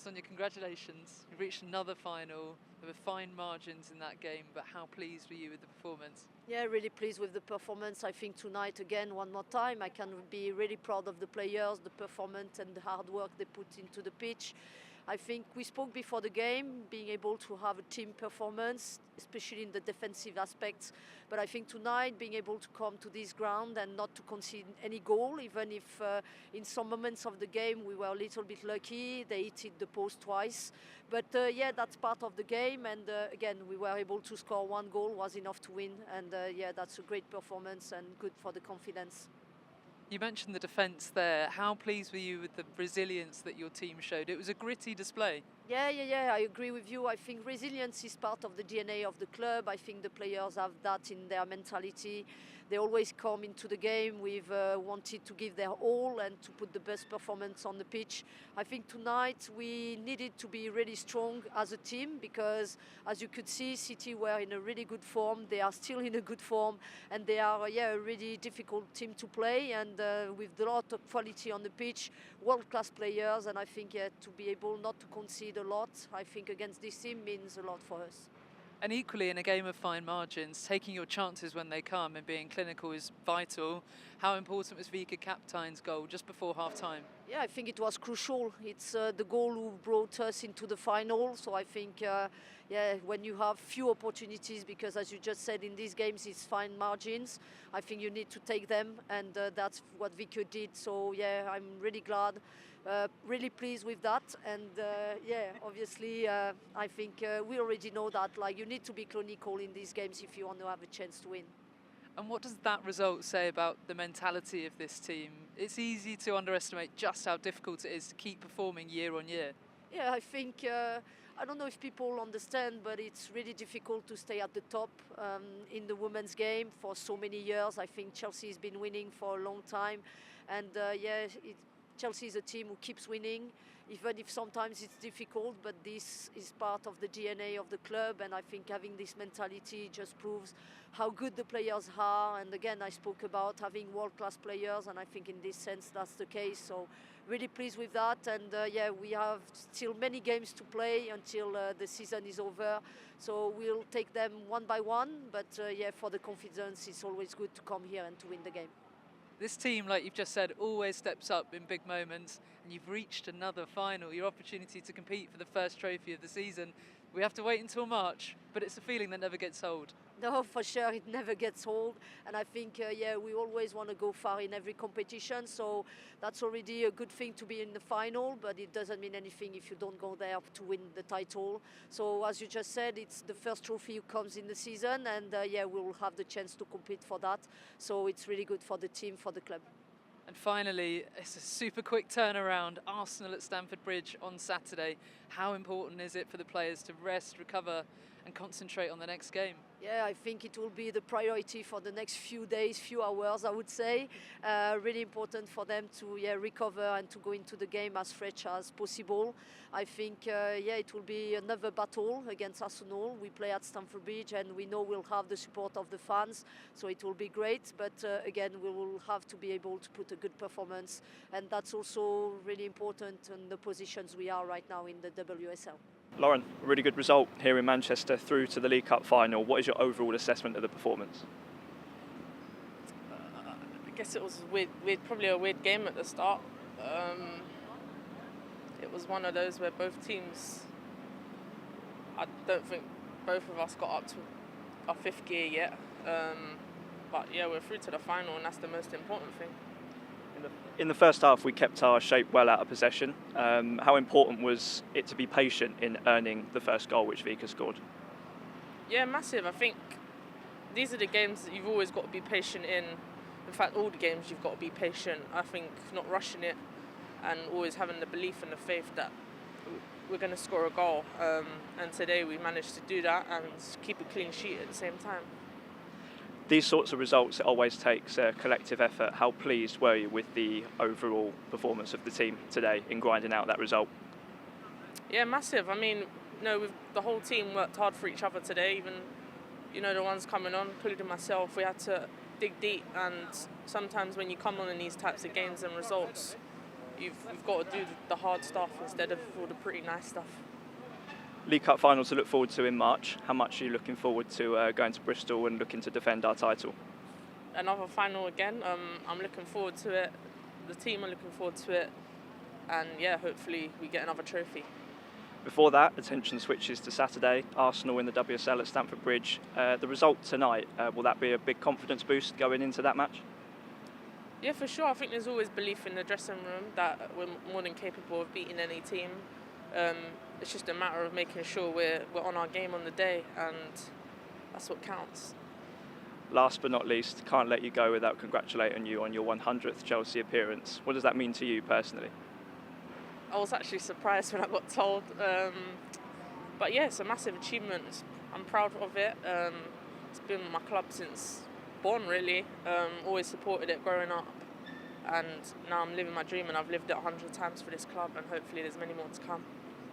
Sonia, congratulations. You reached another final. There were fine margins in that game, but how pleased were you with the performance? Yeah, really pleased with the performance. I think tonight, again, one more time, I can be really proud of the players, the performance and the hard work they put into the pitch. I think we spoke before the game, being able to have a team performance, especially in the defensive aspects. But I think tonight, being able to come to this ground and not to concede any goal, even if in some moments of the game we were a little bit lucky, they hit the post twice. But yeah, that's part of the game. And again, we were able to score one goal, was enough to win. And yeah, that's a great performance and good for the confidence. You mentioned the defence there. How pleased were you with the resilience that your team showed? It was a gritty display. Yeah, I agree with you. I think resilience is part of the DNA of the club. I think the players have that in their mentality. They always come into the game with wanted to give their all and to put the best performance on the pitch. I think tonight we needed to be really strong as a team because, as you could see, City were in a really good form. They are still in a good form, and they are a really difficult team to play, and with a lot of quality on the pitch, world-class players. And I think to be able not to concede a lot, I think against this team means a lot for us. And equally, in a game of fine margins, taking your chances when they come and being clinical is vital. How important was Vika Kaptein's goal just before half-time? Yeah, I think it was crucial. It's the goal who brought us into the final. So I think, yeah, when you have few opportunities, because as you just said, in these games it's fine margins, I think you need to take them, and that's what Vika did. So yeah, I'm really glad. Really pleased with that, and yeah, obviously I think we already know that like you need to be clinical in these games if you want to have a chance to win. And what does that result say about the mentality of this team? It's easy to underestimate just how difficult it is to keep performing year on year. Yeah, I think I don't know if people understand, but it's really difficult to stay at the top in the women's game for so many years. I think Chelsea has been winning for a long time, and yeah, Chelsea is a team who keeps winning, even if sometimes it's difficult, but this is part of the DNA of the club, and I think having this mentality just proves how good the players are. And again, I spoke about having world-class players, and I think in this sense that's the case. So really pleased with that, and yeah, we have still many games to play until the season is over, so we'll take them one by one, but yeah, for the confidence, it's always good to come here and to win the game. This team, like you've just said, always steps up in big moments, and you've reached another final, your opportunity to compete for the first trophy of the season. We have to wait until March, but it's a feeling that never gets old. No, for sure, it never gets old, and I think, yeah, we always want to go far in every competition, so that's already a good thing to be in the final, but it doesn't mean anything if you don't go there to win the title. So as you just said, it's the first trophy that comes in the season, and yeah, we will have the chance to compete for that, so it's really good for the team, for the club. And finally, it's a super quick turnaround. Arsenal at Stamford Bridge on Saturday. How important is it for the players to rest, recover and concentrate on the next game? Yeah, I think it will be the priority for the next few days, few hours, I would say. Really important for them to recover and to go into the game as fresh as possible. I think, yeah, it will be another battle against Arsenal. We play at Stamford Bridge, and we know we'll have the support of the fans, so it will be great. But again, we will have to be able to put a good performance, and that's also really important in the positions we are right now in the WSL. Lauren, a really good result here in Manchester through to the League Cup final. What is your overall assessment of the performance? I guess it was probably a weird game at the start. It was one of those where both teams, I don't think both of us got up to our fifth gear yet. But yeah, we're through to the final, and that's the most important thing. In the first half, we kept our shape well out of possession. How important was it to be patient in earning the first goal, which Vika scored? Yeah, massive. I think these are the games that you've always got to be patient in. In fact, all the games you've got to be patient. I think not rushing it and always having the belief and the faith that we're going to score a goal. And today we managed to do that and keep a clean sheet at the same time. These sorts of results, it always takes a collective effort. How pleased were you with the overall performance of the team today in grinding out that result? Yeah, massive. I mean, the whole team worked hard for each other today. Even, the ones coming on, including myself, we had to dig deep. And sometimes when you come on in these types of games and results, you've got to do the hard stuff instead of all the pretty nice stuff. League Cup final to look forward to in March. How much are you looking forward to going to Bristol and looking to defend our title? Another final again. I'm looking forward to it. The team are looking forward to it. And yeah, hopefully we get another trophy. Before that, attention switches to Saturday, Arsenal in the WSL at Stamford Bridge. The result tonight, will that be a big confidence boost going into that match? Yeah, for sure. I think there's always belief in the dressing room that we're more than capable of beating any team. It's just a matter of making sure we're on our game on the day, and that's what counts. Last but not least, can't let you go without congratulating you on your 100th Chelsea appearance. What does that mean to you personally? I was actually surprised when I got told. But yeah, it's a massive achievement. I'm proud of it. It's been my club since born, really. Always supported it growing up. And now I'm living my dream, and I've lived it 100 times for this club, and hopefully there's many more to come.